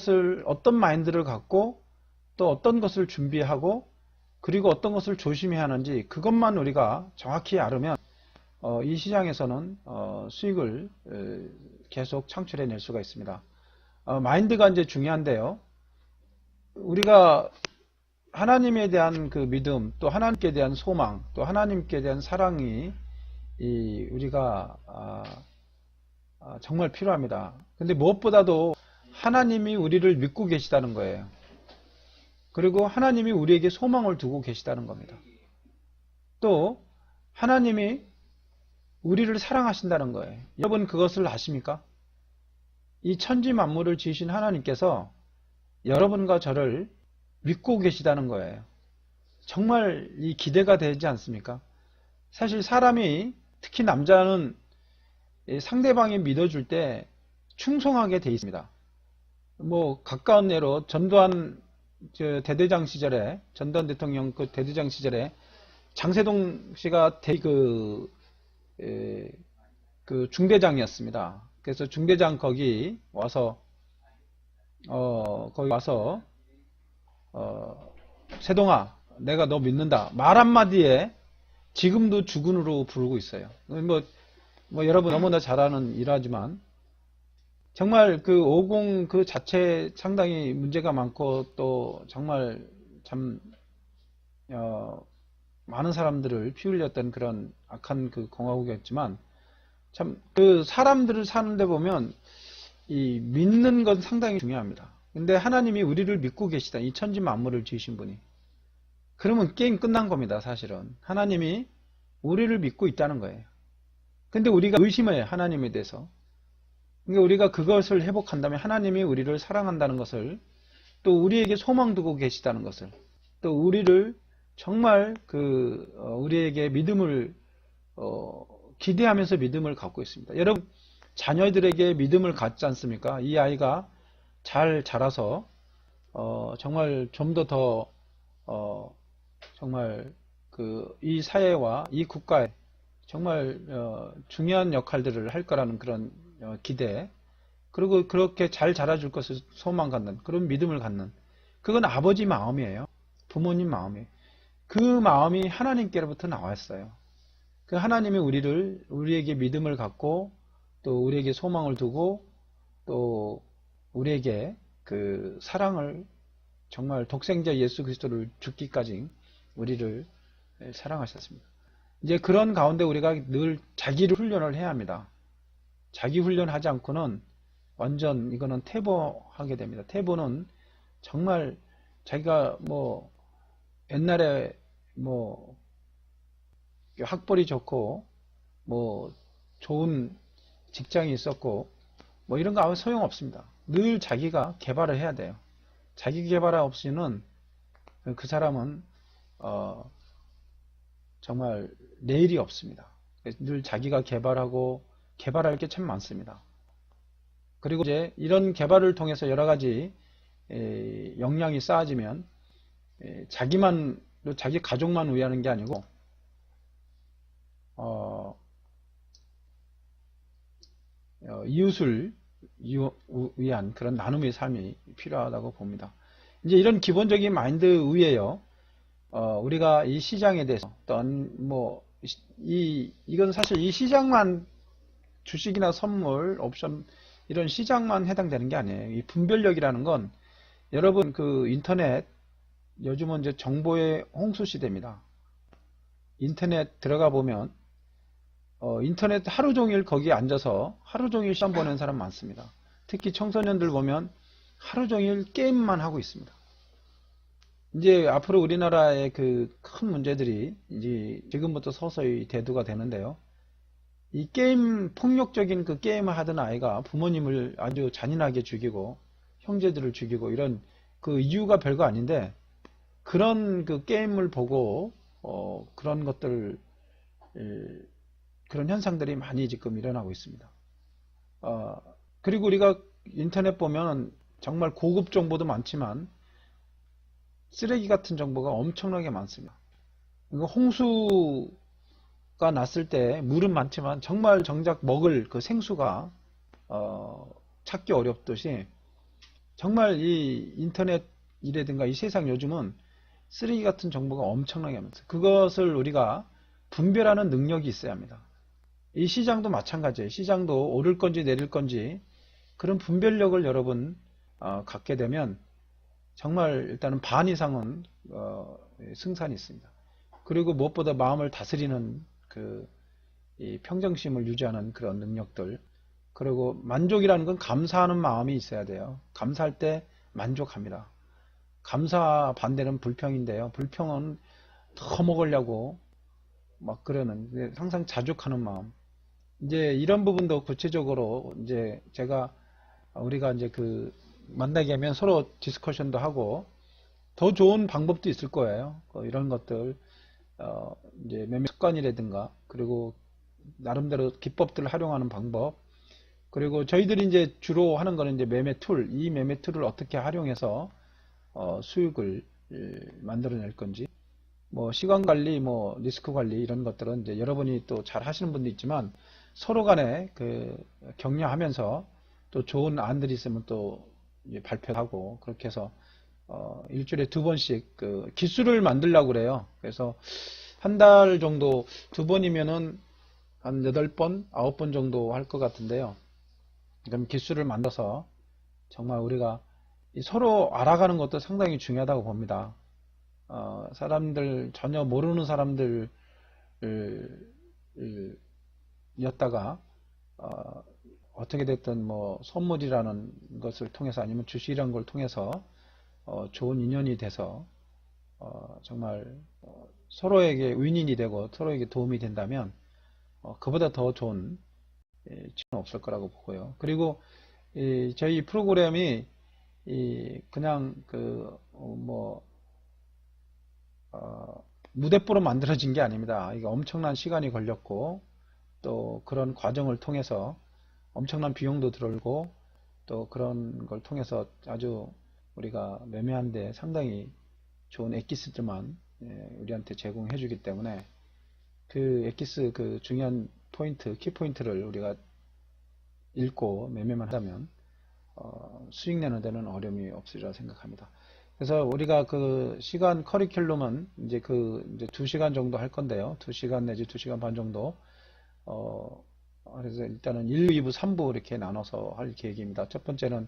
것을, 어떤 마인드를 갖고 또 어떤 것을 준비하고 그리고 어떤 것을 조심해야 하는지 그것만 우리가 정확히 알으면 이 시장에서는 수익을 계속 창출해낼 수가 있습니다. 마인드가 이제 중요한데요. 우리가 하나님에 대한 그 믿음, 또 하나님께 대한 소망, 또 하나님께 대한 사랑이 우리가 정말 필요합니다. 근데 무엇보다도 하나님이 우리를 믿고 계시다는 거예요. 그리고 하나님이 우리에게 소망을 두고 계시다는 겁니다. 또 하나님이 우리를 사랑하신다는 거예요. 여러분 그것을 아십니까? 이 천지 만물을 지으신 하나님께서 여러분과 저를 믿고 계시다는 거예요. 정말 이 기대가 되지 않습니까? 사실 사람이, 특히 남자는 상대방이 믿어줄 때 충성하게 돼 있습니다. 뭐 가까운 예로 전두환 대대장 시절에, 전두환 대통령 그 대대장 시절에 장세동 씨가 그 중대장이었습니다. 그래서 중대장 거기 와서 세동아, 내가 너 믿는다. 말 한마디에 지금도 주군으로 부르고 있어요. 뭐 여러분 너무나 잘 아는 일하지만 정말 그 50 그 자체 상당히 문제가 많고 또 정말 참 많은 사람들을 피 흘렸던 그런 악한 그 공화국이었지만 참 그 사람들을 사는데 보면 이 믿는 건 상당히 중요합니다. 근데 하나님이 우리를 믿고 계시다. 이 천지 만물을 지으신 분이. 그러면 게임 끝난 겁니다. 사실은. 하나님이 우리를 믿고 있다는 거예요. 근데 우리가 의심해요. 하나님에 대해서. 그러니까 우리가 그것을 회복한다면 하나님이 우리를 사랑한다는 것을, 또 우리에게 소망 두고 계시다는 것을, 또 우리를 정말 우리에게 믿음을 기대하면서 믿음을 갖고 있습니다. 여러분 자녀들에게 믿음을 갖지 않습니까? 이 아이가 잘 자라서 정말 좀 더 정말 이 사회와 이 국가에 정말 중요한 역할들을 할 거라는 그런 기대, 그리고 그렇게 잘 자라줄 것을 소망 갖는 그런 믿음을 갖는, 그건 아버지 마음이에요. 부모님 마음이에요. 그 마음이 하나님께로부터 나왔어요. 그 하나님이 우리에게 믿음을 갖고 또 우리에게 소망을 두고 또 우리에게 그 사랑을, 정말 독생자 예수 그리스도를 죽기까지 우리를 사랑하셨습니다. 이제 그런 가운데 우리가 늘 자기를 훈련을 해야 합니다. 자기 훈련하지 않고는 완전 이거는 퇴보하게 됩니다. 퇴보는 정말 자기가 뭐 옛날에 뭐 학벌이 좋고 뭐 좋은 직장이 있었고 뭐 이런 거 아무 소용없습니다. 늘 자기가 개발을 해야 돼요. 자기 개발 없이는 그 사람은 정말 내일이 없습니다. 늘 자기가 개발할 게 참 많습니다. 그리고 이제 이런 개발을 통해서 여러 가지 역량이 쌓아지면 자기 가족만 위하는 게 아니고 이웃을 위한 그런 나눔의 삶이 필요하다고 봅니다. 이제 이런 기본적인 마인드 위에요. 우리가 이 시장에 대해서 이건 사실 이 시장만, 주식이나 선물, 옵션 이런 시장만 해당되는 게 아니에요. 이 분별력이라는 건 여러분 그 인터넷, 요즘은 이제 정보의 홍수 시대입니다. 인터넷 들어가 보면 인터넷 하루 종일 거기에 앉아서 하루 종일 시험 보는 사람 많습니다. 특히 청소년들 보면 하루 종일 게임만 하고 있습니다. 이제 앞으로 우리나라의 그 큰 문제들이 이제 지금부터 서서히 대두가 되는데요. 이 폭력적인 그 게임을 하던 아이가 부모님을 아주 잔인하게 죽이고 형제들을 죽이고 이런 그 이유가 별거 아닌데, 그런 그 게임을 보고 그런 것들, 그런 현상들이 많이 지금 일어나고 있습니다. 그리고 우리가 인터넷 보면 정말 고급 정보도 많지만 쓰레기 같은 정보가 엄청나게 많습니다. 홍수가 났을 때 물은 많지만 정말 정작 먹을 그 생수가 찾기 어렵듯이 정말 이 인터넷이라든가 이 세상 요즘은 쓰레기 같은 정보가 엄청나게 많습니다. 그것을 우리가 분별하는 능력이 있어야 합니다. 이 시장도 마찬가지예요. 시장도 오를 건지 내릴 건지 그런 분별력을 여러분 갖게 되면 정말 일단은 반 이상은 승산이 있습니다. 그리고 무엇보다 마음을 다스리는 이 평정심을 유지하는 그런 능력들, 그리고 만족이라는 건 감사하는 마음이 있어야 돼요. 감사할 때 만족합니다. 감사 반대는 불평인데요. 불평은 더 먹으려고 막 그러는 항상 자족하는 마음. 이제 이런 부분도 구체적으로 이제 우리가 이제 만나게 하면 서로 디스커션도 하고 더 좋은 방법도 있을 거예요. 이런 것들 이제 매매 습관이라든가 그리고 나름대로 기법들을 활용하는 방법, 그리고 저희들이 이제 주로 하는 거는 이제 매매 툴, 이 매매 툴을 어떻게 활용해서 수익을 만들어낼 건지, 뭐 시간 관리, 뭐 리스크 관리 이런 것들은 이제 여러분이 또 잘 하시는 분도 있지만 서로 간에 격려하면서 또 좋은 안들이 있으면 또 발표하고 그렇게 해서 일주일에 2번씩 기수를 만들려고 그래요. 그래서 한 달 정도 2번이면은 한 8번, 9번 정도 할 것 같은데요. 그럼 기수를 만들어서 정말 우리가 서로 알아가는 것도 상당히 중요하다고 봅니다. 사람들, 전혀 모르는 사람들 였다가 어떻게 됐든 뭐 선물이라는 것을 통해서 아니면 주식이라는 걸 통해서 좋은 인연이 돼서 정말 서로에게 윈윈이 되고 서로에게 도움이 된다면 그보다 더 좋은 지는 없을 거라고 보고요. 그리고 저희 프로그램이 그냥 무대뽀로 만들어진 게 아닙니다. 이게 엄청난 시간이 걸렸고 또 그런 과정을 통해서 엄청난 비용도 들어오고 또 그런 걸 통해서 아주 우리가 매매하는데 상당히 좋은 엑기스들만 우리한테 제공해 주기 때문에 그 엑기스 중요한 포인트, 키포인트를 우리가 읽고 매매만 하다면 수익 내는 데는 어려움이 없으리라 생각합니다. 그래서 우리가 시간 커리큘럼은 이제 2시간 정도 할 건데요. 2시간 내지 2시간 반 정도. 그래서 일단은 1, 2부, 3부 이렇게 나눠서 할 계획입니다. 첫 번째는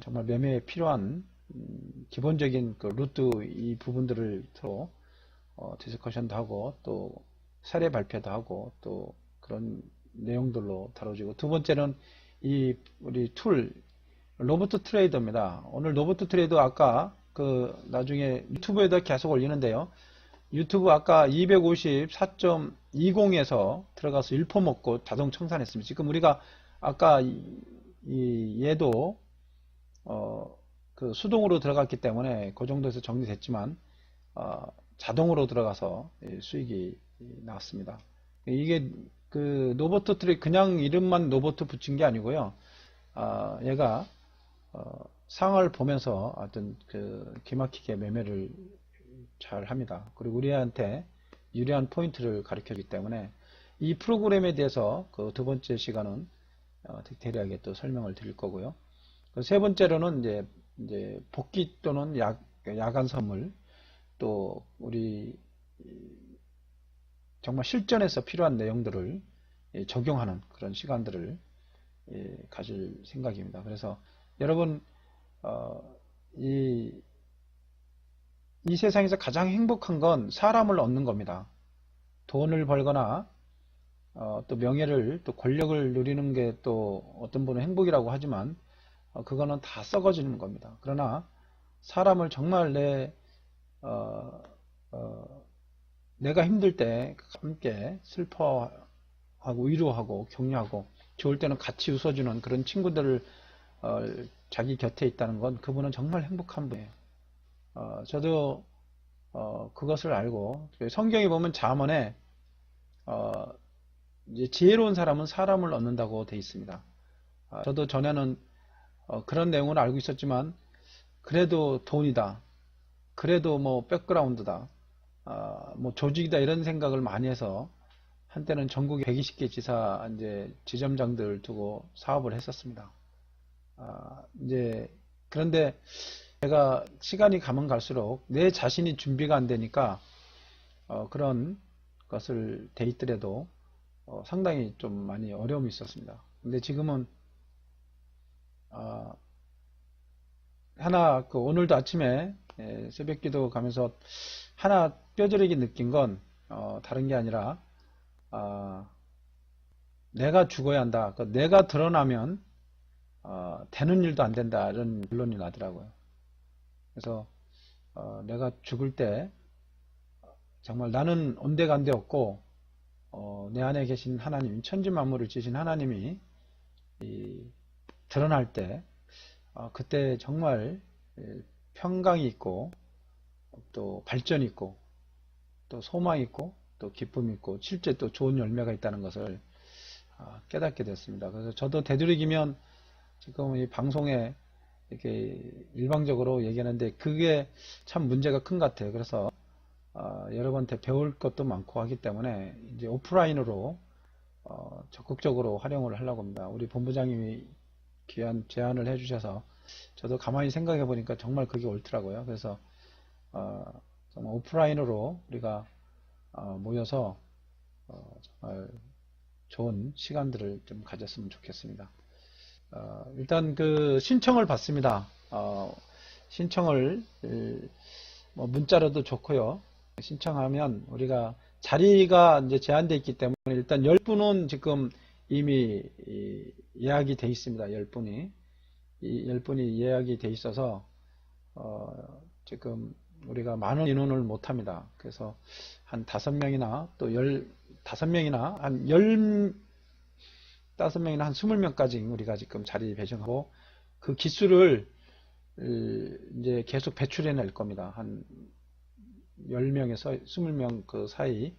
정말 매매에 필요한 기본적인 루트 이 부분들을 서로 디스커션도 하고 또 사례 발표도 하고 또 그런 내용들로 다뤄지고, 두 번째는 우리 툴 로보트 트레이더입니다. 오늘 로보트 트레이더 아까 나중에 유튜브에다 계속 올리는데요. 유튜브 아까 254.20에서 들어가서 1포 먹고 자동 청산했습니다. 지금 우리가 아까 얘도 수동으로 들어갔기 때문에 그 정도에서 정리됐지만 자동으로 들어가서 수익이 나왔습니다. 이게 로보트 트레이더 그냥 이름만 로보트 붙인 게 아니고요. 얘가 상황을 보면서 어떤 기막히게 매매를 잘 합니다. 그리고 우리한테 유리한 포인트를 가르쳐 주기 때문에 이 프로그램에 대해서 두 번째 시간은 디테일하게 또 설명을 드릴 거고요. 세 번째로는 이제 복귀 또는 야간 선물, 또 우리 정말 실전에서 필요한 내용들을 적용하는 그런 시간들을 가질 생각입니다. 그래서 여러분 이 세상에서 가장 행복한 건 사람을 얻는 겁니다. 돈을 벌거나 또 명예를 또 권력을 누리는 게 또 어떤 분은 행복이라고 하지만 그거는 다 썩어지는 겁니다. 그러나 사람을 정말 내가 힘들 때 함께 슬퍼하고 위로하고 격려하고 좋을 때는 같이 웃어주는 그런 친구들을 자기 곁에 있다는 건 그분은 정말 행복한 분이에요. 저도 그것을 알고, 성경에 보면 잠언에 이제 지혜로운 사람은 사람을 얻는다고 되어 있습니다. 저도 전에는 그런 내용을 알고 있었지만 그래도 돈이다, 그래도 뭐 백그라운드다, 뭐 조직이다 이런 생각을 많이 해서 한때는 전국에 120개 지사 지점장들 두고 사업을 했었습니다. 이제 그런데 제가 시간이 가면 갈수록 내 자신이 준비가 안 되니까 그런 것을 돼 있더라도 상당히 좀 많이 어려움이 있었습니다. 근데 지금은 하나 오늘도 아침에 새벽기도 가면서 하나 뼈저리게 느낀 건 다른 게 아니라 내가 죽어야 한다. 내가 드러나면 되는 일도 안 된다. 이런 결론이 나더라고요. 그래서 내가 죽을 때 정말 나는 온데간데 없고 내 안에 계신 하나님, 천지만물을 지으신 하나님이 드러날 때 그때 정말 평강이 있고 또 발전이 있고 또 소망이 있고 또 기쁨이 있고 실제 또 좋은 열매가 있다는 것을 깨닫게 됐습니다. 그래서 저도 되도록이면 지금 이 방송에 이렇게 일방적으로 얘기하는데 그게 참 문제가 큰 것 같아요. 그래서 여러분한테 배울 것도 많고 하기 때문에 이제 오프라인으로 적극적으로 활용을 하려고 합니다. 우리 본부장님이 귀한 제안을 해주셔서 저도 가만히 생각해 보니까 정말 그게 옳더라고요. 그래서 정말 오프라인으로 우리가 모여서 정말 좋은 시간들을 좀 가졌으면 좋겠습니다. 일단 그 신청을 받습니다. 신청을 뭐 문자로도 좋고요. 신청하면 우리가 자리가 이제 제한되어 있기 때문에 일단 10분은 지금 이미 예약이 돼 있습니다. 10분이. 이 10분이 예약이 돼 있어서 지금 우리가 많은 인원을 못 합니다. 그래서 한 5명이나 또 15명이나 한 15명이나 한 20명까지 우리가 지금 자리 배정하고 그 기수를 이제 계속 배출해 낼 겁니다. 한 10명에서 20명 그 사이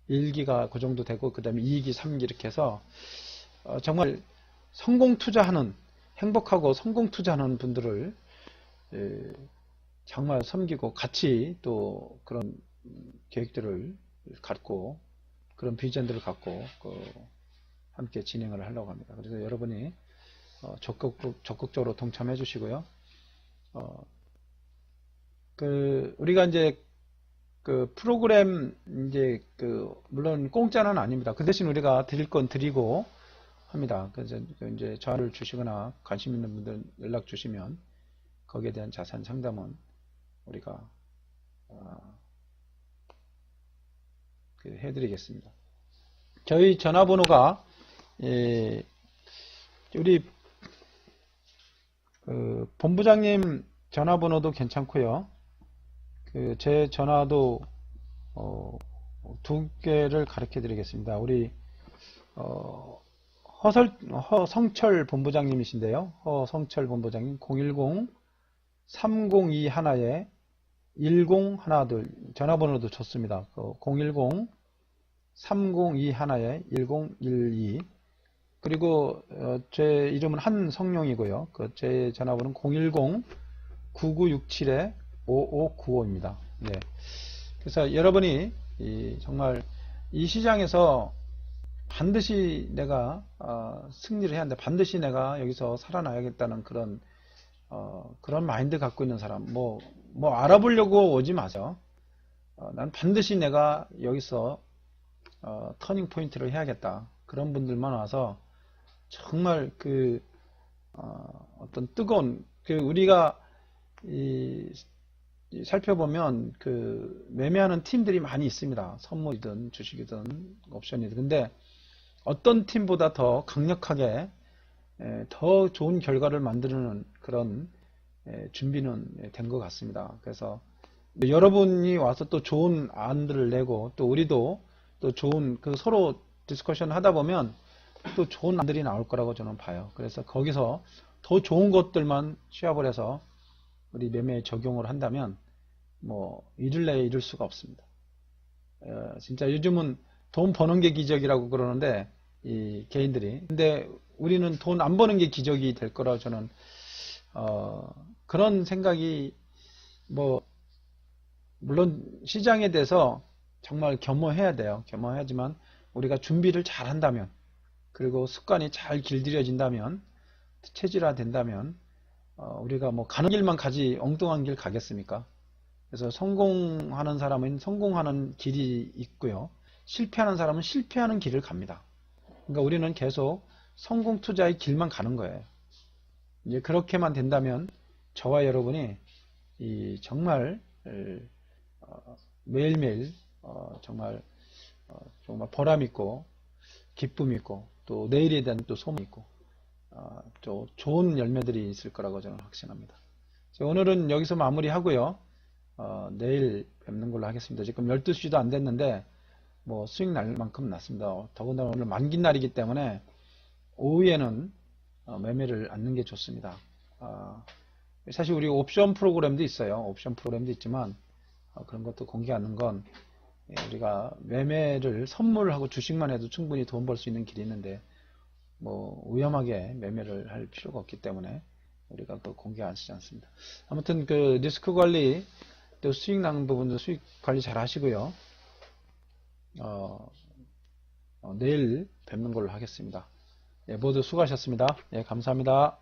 1기가 그 정도 되고 그 다음에 2기, 3기 이렇게 해서 정말 성공 투자하는 행복하고 성공 투자하는 분들을 정말 섬기고 같이 또 그런 계획들을 갖고 그런 비전들을 갖고 함께 진행을 하려고 합니다. 그래서 여러분이 적극적으로 동참해 주시고요. 우리가 이제 그 프로그램 이제 물론 공짜는 아닙니다. 그 대신 우리가 드릴 건 드리고 합니다. 그래서 이제 전화를 주시거나 관심 있는 분들 연락 주시면 거기에 대한 자세한 상담은 우리가 해드리겠습니다. 저희 전화번호가 우리 본부장님 전화번호도 괜찮고요. 제 전화도 2개를 가르쳐 드리겠습니다. 우리 허성철 본부장님이신데요. 허성철 본부장님 010-302-1012 전화번호도 좋습니다. 010-302-1012 그리고 제 이름은 한성룡이고요. 제 전화번호는 010-9967-5595입니다. 네. 그래서 여러분이 정말 이 시장에서 반드시 내가 승리를 해야 한다. 반드시 내가 여기서 살아나야겠다는 그런 마인드 갖고 있는 사람, 뭐 알아보려고 오지 마세요. 난 반드시 내가 여기서 터닝 포인트를 해야겠다. 그런 분들만 와서 정말 어떤 뜨거운 우리가 살펴보면 매매하는 팀들이 많이 있습니다. 선물이든 주식이든 옵션이든. 근데 어떤 팀보다 더 강력하게 더 좋은 결과를 만드는 그런 준비는 된 것 같습니다. 그래서 여러분이 와서 또 좋은 안들을 내고 또 우리도 또 좋은 서로 디스커션 하다 보면 또 좋은 안들이 나올 거라고 저는 봐요. 그래서 거기서 더 좋은 것들만 취합을 해서 우리 매매에 적용을 한다면 뭐 이를 내에 이룰 수가 없습니다. 진짜 요즘은 돈 버는 게 기적이라고 그러는데 이 개인들이, 근데 우리는 돈 안 버는 게 기적이 될 거라고 저는 그런 생각이 물론 시장에 대해서 정말 겸허해야 돼요. 겸허해야지만 우리가 준비를 잘 한다면 그리고 습관이 잘 길들여진다면 체질화 된다면 우리가 뭐 가는 길만 가지 엉뚱한 길 가겠습니까? 그래서 성공하는 사람은 성공하는 길이 있고요. 실패하는 사람은 실패하는 길을 갑니다. 그러니까 우리는 계속 성공 투자의 길만 가는 거예요. 이제 그렇게만 된다면 저와 여러분이 정말 매일매일 정말 보람 있고 기쁨 있고 또 내일에 대한 또 소망이 있고 또 좋은 열매들이 있을 거라고 저는 확신합니다. 오늘은 여기서 마무리하고요. 내일 뵙는 걸로 하겠습니다. 지금 12시도 안 됐는데 뭐 수익 날 만큼 났습니다. 더군다나 오늘 만기 날이기 때문에 오후에는 매매를 않는 게 좋습니다. 사실 우리 옵션 프로그램도 있어요. 옵션 프로그램도 있지만 그런 것도 공개 않는 건 우리가 매매를 선물하고 주식만 해도 충분히 돈 벌 수 있는 길이 있는데 뭐 위험하게 매매를 할 필요가 없기 때문에 우리가 그 공개 안 쓰지 않습니다. 아무튼 그 리스크 관리 또 수익 나는 부분도 수익 관리 잘 하시고요. 내일 뵙는 걸로 하겠습니다. 예, 모두 수고하셨습니다. 예, 감사합니다.